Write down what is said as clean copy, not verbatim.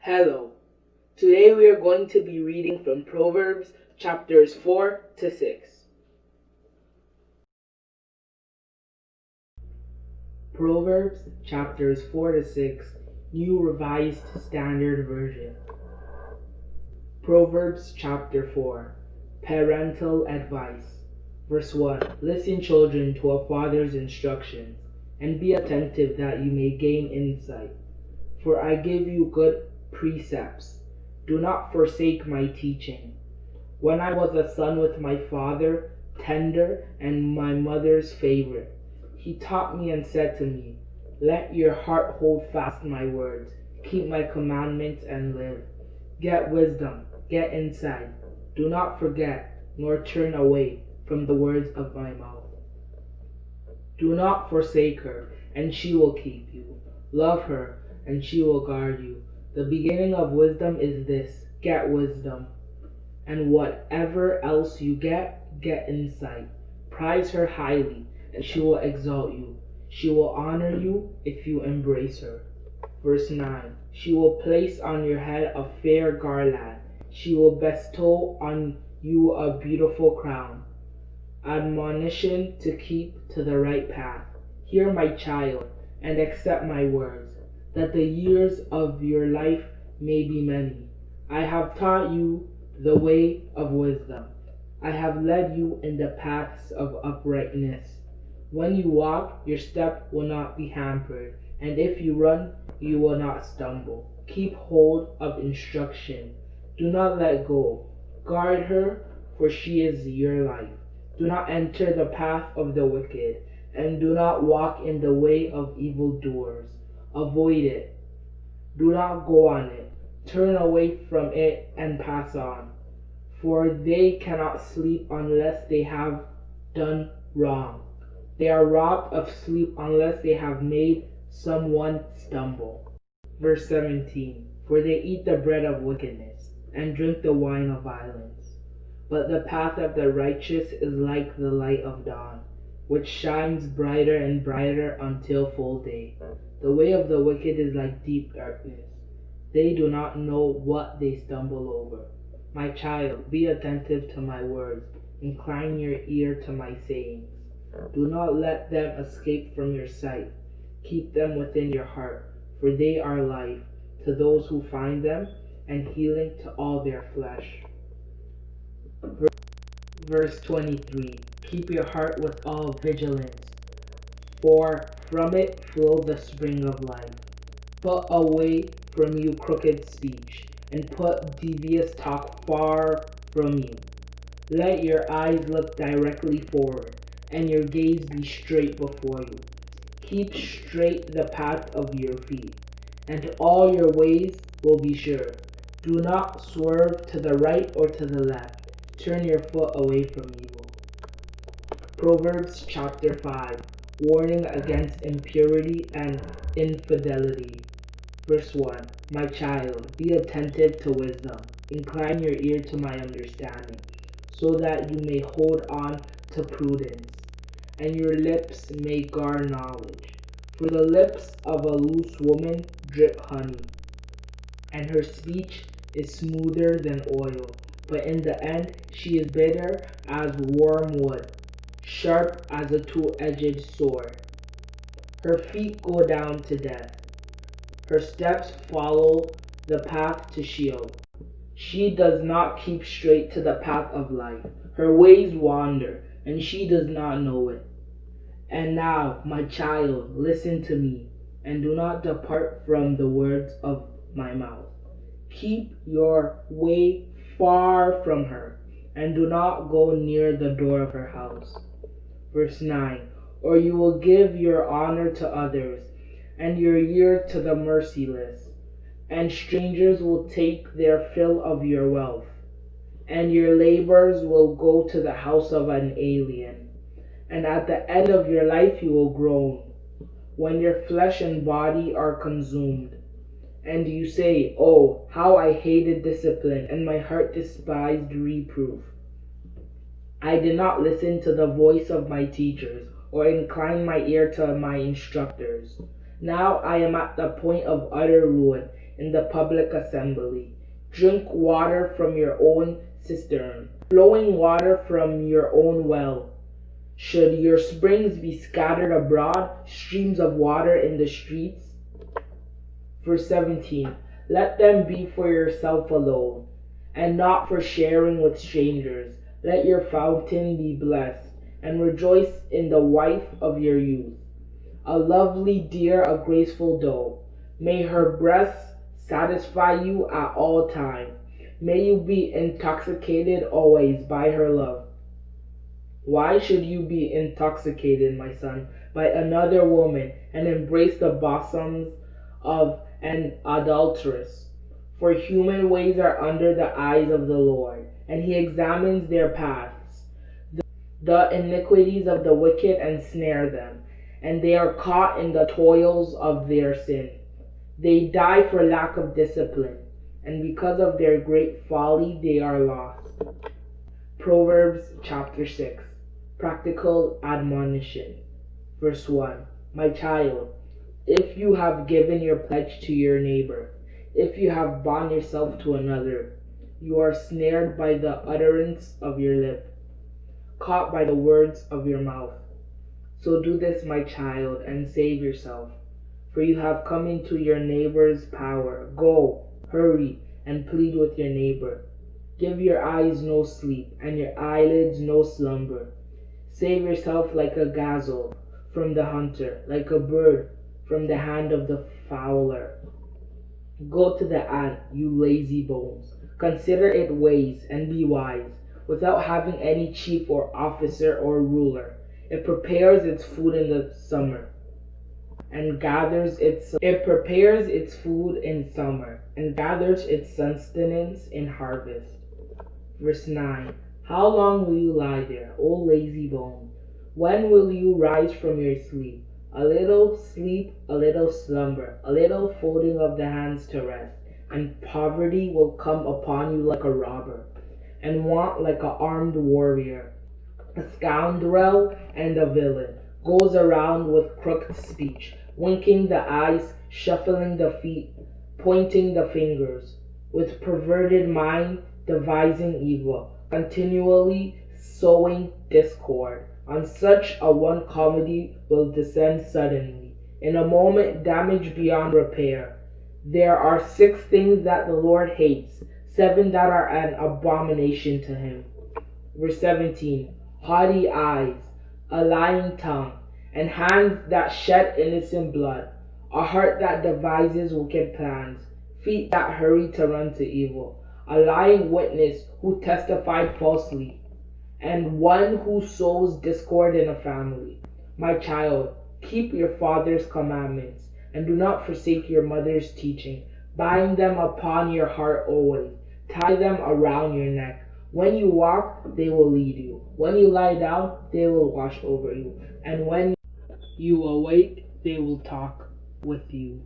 Hello. Today we are going to be reading from Proverbs chapters 4 to 6. Proverbs chapters 4 to 6, New Revised Standard Version. Proverbs chapter 4, Parental Advice. Verse 1. Listen, children, to a father's instructions, and be attentive that you may gain insight. For I give you good precepts. Do not forsake my teaching. When I was a son with my father, tender, and my mother's favorite, he taught me and said to me, Let your heart hold fast my words, keep my commandments and live. Get wisdom, get insight. Do not forget, nor turn away from the words of my mouth. Do not forsake her, and she will keep you. Love her, and she will guard you. The beginning of wisdom is this: get wisdom. And whatever else you get insight. Prize her highly, and she will exalt you. She will honor you if you embrace her. Verse 9. She will place on your head a fair garland. She will bestow on you a beautiful crown. Admonition to keep to the right path. Hear, my child, and accept my words, that the years of your life may be many. I have taught you the way of wisdom. I have led you in the paths of uprightness. When you walk, your step will not be hampered, and if you run, you will not stumble. Keep hold of instruction. Do not let go. Guard her, for she is your life. Do not enter the path of the wicked, and do not walk in the way of evildoers. Avoid it. Do not go on it. Turn away from it and pass on. For they cannot sleep unless they have done wrong. They are robbed of sleep unless they have made someone stumble. Verse 17. For they eat the bread of wickedness, and drink the wine of violence. But the path of the righteous is like the light of dawn, which shines brighter and brighter until full day. The way of the wicked is like deep darkness. They do not know what they stumble over. My child, be attentive to my words. Incline your ear to my sayings. Do not let them escape from your sight. Keep them within your heart, for they are life to those who find them, and healing to all their flesh. Verse 23. Keep your heart with all vigilance, for from it flows the spring of life. Put away from you crooked speech, and put devious talk far from you. Let your eyes look directly forward, and your gaze be straight before you. Keep straight the path of your feet, and all your ways will be sure. Do not swerve to the right or to the left. Turn your foot away from evil. Proverbs chapter 5, warning against impurity and infidelity. Verse 1. My child, be attentive to wisdom. Incline your ear to my understanding, so that you may hold on to prudence, and your lips may guard knowledge. For the lips of a loose woman drip honey, and her speech is smoother than oil. But in the end she is bitter as wormwood, sharp as a two-edged sword. Her feet go down to death. Her steps follow the path to Sheol. She does not keep straight to the path of life. Her ways wander, and she does not know it. And now, my child, listen to me, and do not depart from the words of my mouth. Keep your way far from her, and do not go near the door of her house. Verse 9. Or you will give your honor to others, and your ear to the merciless, and strangers will take their fill of your wealth, and your labors will go to the house of an alien. And at the end of your life you will groan, when your flesh and body are consumed. And you say, Oh, how I hated discipline, and my heart despised reproof. I did not listen to the voice of my teachers, or incline my ear to my instructors. Now I am at the point of utter ruin, in the public assembly. Drink water from your own cistern, flowing water from your own well. Should your springs be scattered abroad, streams of water in the streets? Verse 17. Let them be for yourself alone, and not for sharing with strangers. Let your fountain be blessed, and rejoice in the wife of your youth. A lovely deer, a graceful doe. May her breasts satisfy you at all times. May you be intoxicated always by her love. Why should you be intoxicated, my son, by another woman, and embrace the bosoms of an adulteress? For human ways are under the eyes of the Lord, and he examines their paths. The iniquities of the wicked ensnare them, and they are caught in the toils of their sin. They die for lack of discipline, and because of their great folly they are lost. Proverbs chapter 6. Practical admonition. Verse 1. My child, if you have given your pledge to your neighbor, if you have bound yourself to another, you are snared by the utterance of your lip, caught by the words of your mouth. So do this, my child, and save yourself, for you have come into your neighbor's power. Go, hurry, and plead with your neighbor. Give your eyes no sleep, and your eyelids no slumber. Save yourself like a gazelle from the hunter, like a bird from the hand of the fowler. Go to the ant, you lazy bones. Consider its ways, and be wise. Without having any chief or officer or ruler, it prepares its food in the summer, and gathers its sustenance in harvest. Verse 9. How long will you lie there, O lazy bone? When will you rise from your sleep? A little sleep, a little slumber, a little folding of the hands to rest, and poverty will come upon you like a robber, and want like an armed warrior. A scoundrel and a villain goes around with crooked speech, winking the eyes, shuffling the feet, pointing the fingers, with perverted mind devising evil, continually sowing discord. On such a one calamity will descend suddenly, in a moment damage beyond repair. There are 6 things that the Lord hates, 7 that are an abomination to him. Verse 17. Haughty eyes, a lying tongue, and hands that shed innocent blood, a heart that devises wicked plans, feet that hurry to run to evil, a lying witness who testified falsely, and one who sows discord in a family. My child, keep your father's commandments, and do not forsake your mother's teaching. Bind them upon your heart always. Tie them around your neck. When you walk, they will lead you. When you lie down, they will watch over you. And when you awake, they will talk with you.